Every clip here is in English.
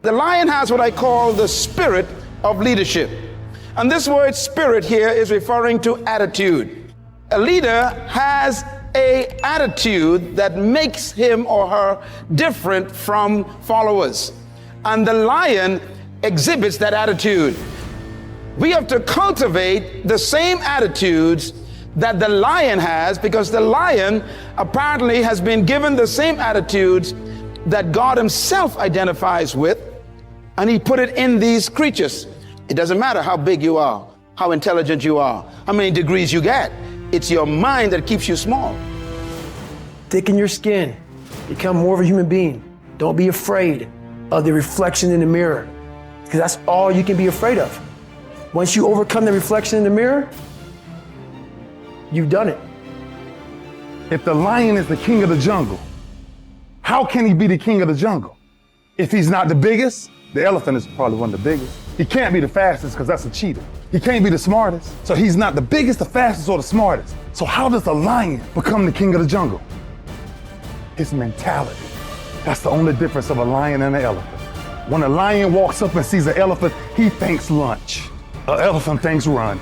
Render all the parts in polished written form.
The lion has what I call the spirit of leadership. And this word spirit here is referring to attitude. A leader has an attitude that makes him or her different from followers. And the lion exhibits that attitude. We have to cultivate the same attitudes that the lion has, because the lion apparently has been given the same attitudes that God himself identifies with, and he put it in these creatures. It doesn't matter how big you are, how intelligent you are, how many degrees you get. It's your mind that keeps you small. Thicken your skin. Become more of a human being. Don't be afraid of the reflection in the mirror, because that's all you can be afraid of. Once you overcome the reflection in the mirror, you've done it. If the lion is the king of the jungle, how can he be the king of the jungle? If he's not the biggest, the elephant is probably one of the biggest. He can't be the fastest because that's a cheetah. He can't be the smartest. So he's not the biggest, the fastest, or the smartest. So how does a lion become the king of the jungle? His mentality. That's the only difference of a lion and an elephant. When a lion walks up and sees an elephant, he thinks lunch. An elephant thinks run.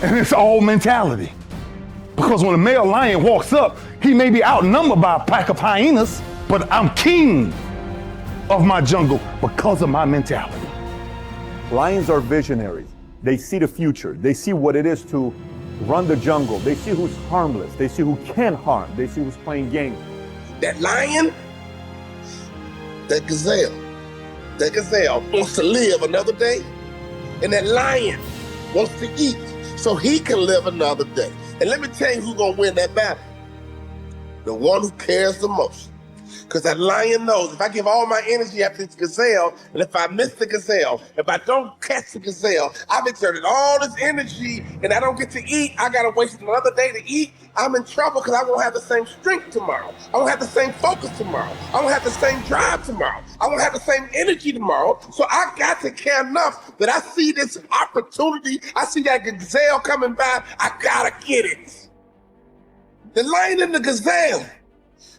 And it's all mentality. Because when a male lion walks up, he may be outnumbered by a pack of hyenas, but I'm king of my jungle because of my mentality. Lions are visionaries. They see the future. They see what it is to run the jungle. They see who's harmless. They see who can harm. They see who's playing games. That lion, that gazelle wants to live another day, and that lion wants to eat so he can live another day. And let me tell you who's gonna win that battle. The one who cares the most. Because that lion knows if I give all my energy after this gazelle, and if I miss the gazelle, if I don't catch the gazelle, I've exerted all this energy and I don't get to eat, I gotta waste another day to eat, I'm in trouble because I won't have the same strength tomorrow. I won't have the same focus tomorrow. I won't have the same drive tomorrow. I won't have the same energy tomorrow. So I got to care enough that I see this opportunity, I see that gazelle coming by, I gotta get it. The lion and the gazelle,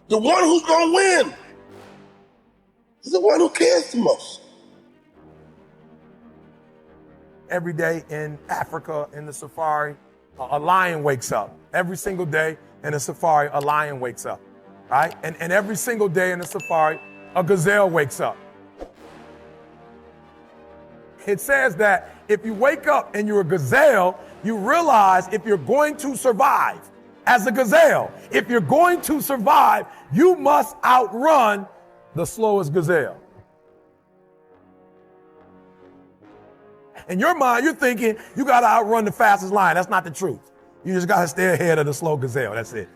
the one who's gonna win is the one who cares the most. Every day in Africa, in the safari, a lion wakes up. Every single day in the safari, a lion wakes up, right? And every single day in the safari, a gazelle wakes up. It says that if you wake up and you're a gazelle, you realize if you're going to survive, as a gazelle, if you're going to survive, you must outrun the slowest gazelle. In your mind, you're thinking you gotta outrun the fastest lion. That's not the truth. You just gotta stay ahead of the slow gazelle, that's it.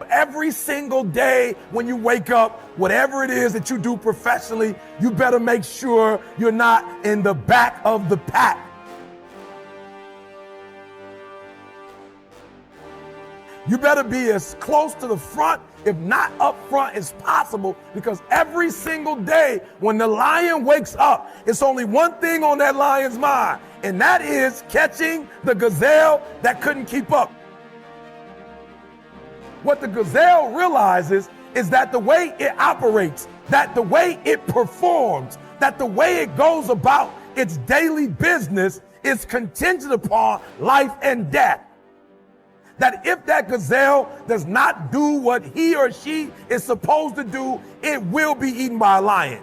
Every single day when you wake up, whatever it is that you do professionally, you better make sure you're not in the back of the pack. You better be as close to the front, if not up front, as possible, because every single day when the lion wakes up, it's only one thing on that lion's mind, and that is catching the gazelle that couldn't keep up. What the gazelle realizes is that the way it operates, that the way it performs, that the way it goes about its daily business is contingent upon life and death. That if that gazelle does not do what he or she is supposed to do, it will be eaten by a lion.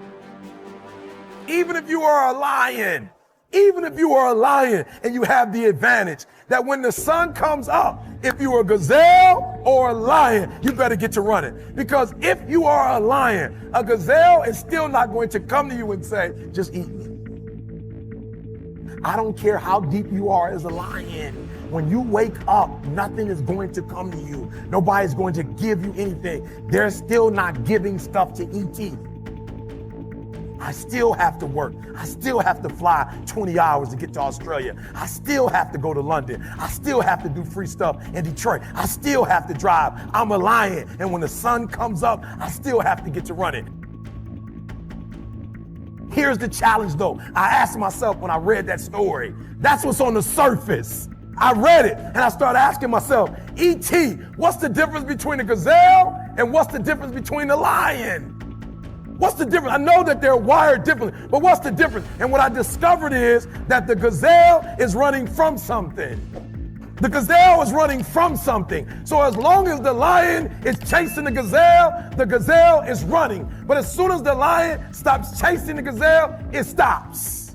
Even if you are a lion, and you have the advantage that when the sun comes up, if you're a gazelle or a lion, you better get to running. Because if you are a lion, a gazelle is still not going to come to you and say, just eat me. I don't care how deep you are as a lion. When you wake up, nothing is going to come to you. Nobody's going to give you anything. They're still not giving stuff to ET. I still have to work. I still have to fly 20 hours to get to Australia. I still have to go to London. I still have to do free stuff in Detroit. I still have to drive. I'm a lion. And when the sun comes up, I still have to get to running. Here's the challenge though. I asked myself when I read that story, that's what's on the surface. I read it and I started asking myself, E.T., what's the difference between a gazelle and what's the difference between the lion? What's the difference? I know that they're wired differently, but what's the difference? And what I discovered is that the gazelle is running from something. The gazelle is running from something. So as long as the lion is chasing the gazelle is running. But as soon as the lion stops chasing the gazelle, it stops.